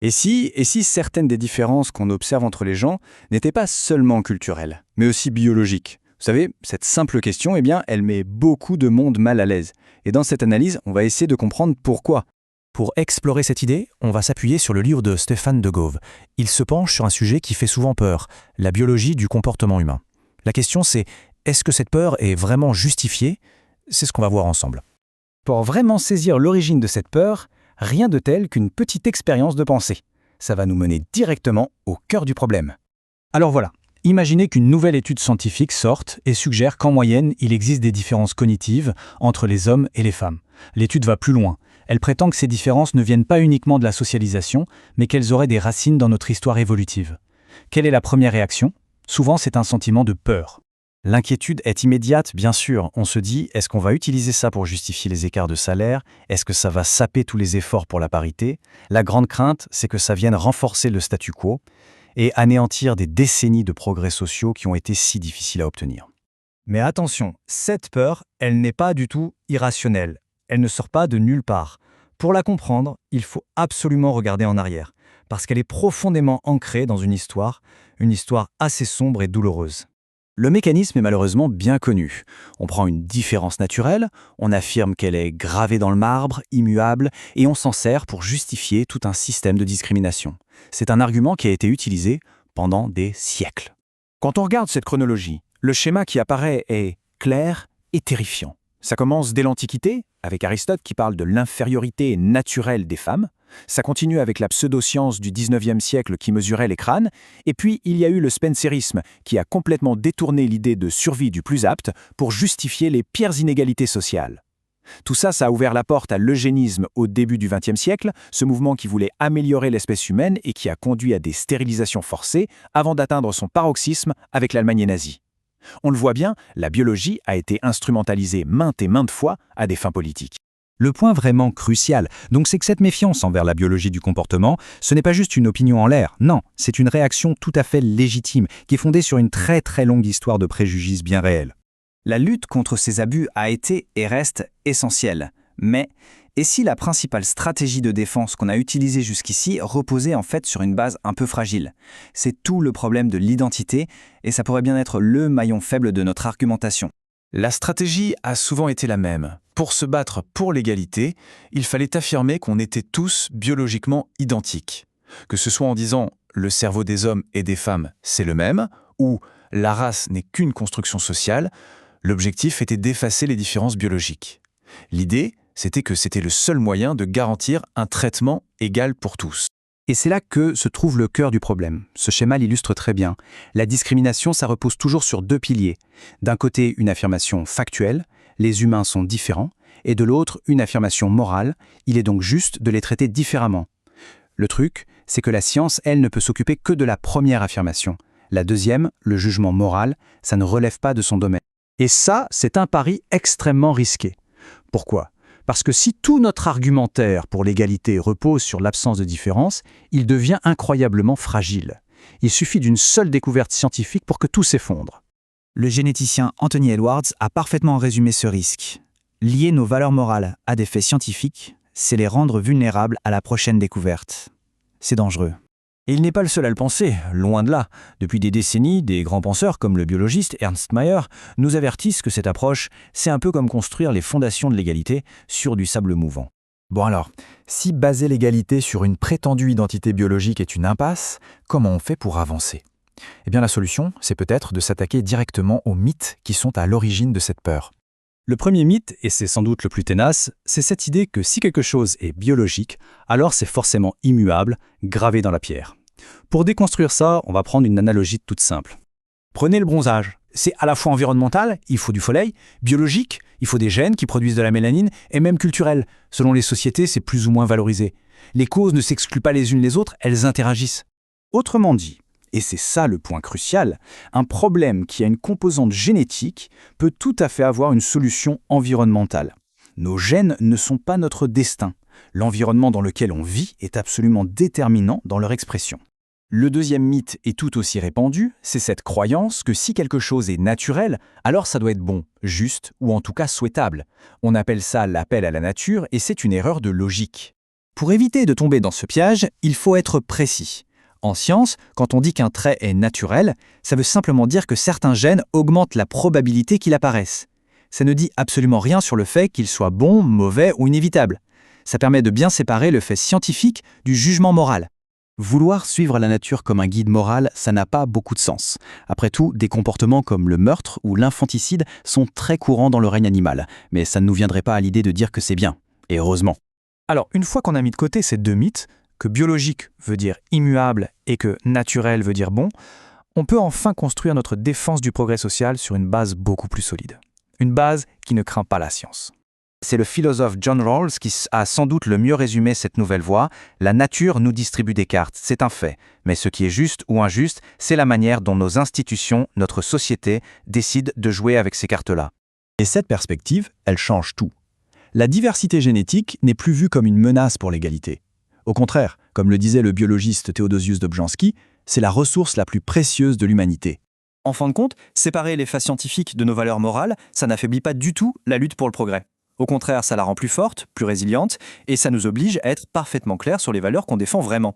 Et si certaines des différences qu'on observe entre les gens n'étaient pas seulement culturelles, mais aussi biologiques? Vous savez, cette simple question, eh bien, elle met beaucoup de monde mal à l'aise. Et dans cette analyse, on va essayer de comprendre pourquoi. Pour explorer cette idée, on va s'appuyer sur le livre de Stéphane de Gauve. Il se penche sur un sujet qui fait souvent peur, la biologie du comportement humain. La question c'est, est-ce que cette peur est vraiment justifiée? C'est ce qu'on va voir ensemble. Pour vraiment saisir l'origine de cette peur, rien de tel qu'une petite expérience de pensée. Ça va nous mener directement au cœur du problème. Alors voilà, imaginez qu'une nouvelle étude scientifique sorte et suggère qu'en moyenne, il existe des différences cognitives entre les hommes et les femmes. L'étude va plus loin. Elle prétend que ces différences ne viennent pas uniquement de la socialisation, mais qu'elles auraient des racines dans notre histoire évolutive. Quelle est la première réaction? Souvent, c'est un sentiment de peur. L'inquiétude est immédiate, bien sûr. On se dit, est-ce qu'on va utiliser ça pour justifier les écarts de salaire? Est-ce que ça va saper tous les efforts pour la parité? La grande crainte, c'est que ça vienne renforcer le statu quo et anéantir des décennies de progrès sociaux qui ont été si difficiles à obtenir. Mais attention, cette peur, elle n'est pas du tout irrationnelle. Elle ne sort pas de nulle part. Pour la comprendre, il faut absolument regarder en arrière, parce qu'elle est profondément ancrée dans une histoire assez sombre et douloureuse. Le mécanisme est malheureusement bien connu. On prend une différence naturelle, on affirme qu'elle est gravée dans le marbre, immuable, et on s'en sert pour justifier tout un système de discrimination. C'est un argument qui a été utilisé pendant des siècles. Quand on regarde cette chronologie, le schéma qui apparaît est clair et terrifiant. Ça commence dès l'Antiquité, avec Aristote qui parle de l'infériorité naturelle des femmes. Ça continue avec la pseudo-science du 19e siècle qui mesurait les crânes. Et puis, il y a eu le spencerisme qui a complètement détourné l'idée de survie du plus apte pour justifier les pires inégalités sociales. Tout ça, ça a ouvert la porte à l'eugénisme au début du XXe siècle, ce mouvement qui voulait améliorer l'espèce humaine et qui a conduit à des stérilisations forcées avant d'atteindre son paroxysme avec l'Allemagne nazie. On le voit bien, la biologie a été instrumentalisée maintes et maintes fois à des fins politiques. Le point vraiment crucial, donc, c'est que cette méfiance envers la biologie du comportement, ce n'est pas juste une opinion en l'air, non, c'est une réaction tout à fait légitime, qui est fondée sur une très très longue histoire de préjudices bien réels. La lutte contre ces abus a été et reste essentielle. Mais, et si la principale stratégie de défense qu'on a utilisée jusqu'ici reposait en fait sur une base un peu fragile? C'est tout le problème de l'identité, et ça pourrait bien être le maillon faible de notre argumentation. La stratégie a souvent été la même. Pour se battre pour l'égalité, il fallait affirmer qu'on était tous biologiquement identiques. Que ce soit en disant « le cerveau des hommes et des femmes, c'est le même » ou « la race n'est qu'une construction sociale », l'objectif était d'effacer les différences biologiques. L'idée, c'était que c'était le seul moyen de garantir un traitement égal pour tous. Et c'est là que se trouve le cœur du problème. Ce schéma l'illustre très bien. La discrimination, ça repose toujours sur deux piliers. D'un côté, une affirmation factuelle, les humains sont différents, et de l'autre, une affirmation morale, il est donc juste de les traiter différemment. Le truc, c'est que la science, elle, ne peut s'occuper que de la première affirmation. La deuxième, le jugement moral, ça ne relève pas de son domaine. Et ça, c'est un pari extrêmement risqué. Pourquoi ? Parce que si tout notre argumentaire pour l'égalité repose sur l'absence de différence, il devient incroyablement fragile. Il suffit d'une seule découverte scientifique pour que tout s'effondre. Le généticien Anthony Edwards a parfaitement résumé ce risque. Lier nos valeurs morales à des faits scientifiques, c'est les rendre vulnérables à la prochaine découverte. C'est dangereux. Et il n'est pas le seul à le penser, loin de là. Depuis des décennies, des grands penseurs comme le biologiste Ernst Mayr nous avertissent que cette approche, c'est un peu comme construire les fondations de l'égalité sur du sable mouvant. Bon alors, si baser l'égalité sur une prétendue identité biologique est une impasse, comment on fait pour avancer? Eh bien la solution, c'est peut-être de s'attaquer directement aux mythes qui sont à l'origine de cette peur. Le premier mythe, et c'est sans doute le plus tenace, c'est cette idée que si quelque chose est biologique, alors c'est forcément immuable, gravé dans la pierre. Pour déconstruire ça, on va prendre une analogie toute simple. Prenez le bronzage. C'est à la fois environnemental, il faut du soleil, biologique, il faut des gènes qui produisent de la mélanine, et même culturel. Selon les sociétés, c'est plus ou moins valorisé. Les causes ne s'excluent pas les unes les autres, elles interagissent. Autrement dit, et c'est ça le point crucial, un problème qui a une composante génétique peut tout à fait avoir une solution environnementale. Nos gènes ne sont pas notre destin. L'environnement dans lequel on vit est absolument déterminant dans leur expression. Le deuxième mythe est tout aussi répandu, c'est cette croyance que si quelque chose est naturel, alors ça doit être bon, juste ou en tout cas souhaitable. On appelle ça l'appel à la nature et c'est une erreur de logique. Pour éviter de tomber dans ce piège, il faut être précis. En science, quand on dit qu'un trait est naturel, ça veut simplement dire que certains gènes augmentent la probabilité qu'il apparaisse. Ça ne dit absolument rien sur le fait qu'il soit bon, mauvais ou inévitable. Ça permet de bien séparer le fait scientifique du jugement moral. Vouloir suivre la nature comme un guide moral, ça n'a pas beaucoup de sens. Après tout, des comportements comme le meurtre ou l'infanticide sont très courants dans le règne animal, mais ça ne nous viendrait pas à l'idée de dire que c'est bien. Et heureusement. Alors, une fois qu'on a mis de côté ces deux mythes, que biologique veut dire immuable et que naturel veut dire bon, on peut enfin construire notre défense du progrès social sur une base beaucoup plus solide. Une base qui ne craint pas la science. C'est le philosophe John Rawls qui a sans doute le mieux résumé cette nouvelle voie. La nature nous distribue des cartes, c'est un fait. Mais ce qui est juste ou injuste, c'est la manière dont nos institutions, notre société, décident de jouer avec ces cartes-là. Et cette perspective, elle change tout. La diversité génétique n'est plus vue comme une menace pour l'égalité. Au contraire, comme le disait le biologiste Theodosius Dobzhansky, c'est la ressource la plus précieuse de l'humanité. En fin de compte, séparer les faits scientifiques de nos valeurs morales, ça n'affaiblit pas du tout la lutte pour le progrès. Au contraire, ça la rend plus forte, plus résiliente, et ça nous oblige à être parfaitement clairs sur les valeurs qu'on défend vraiment.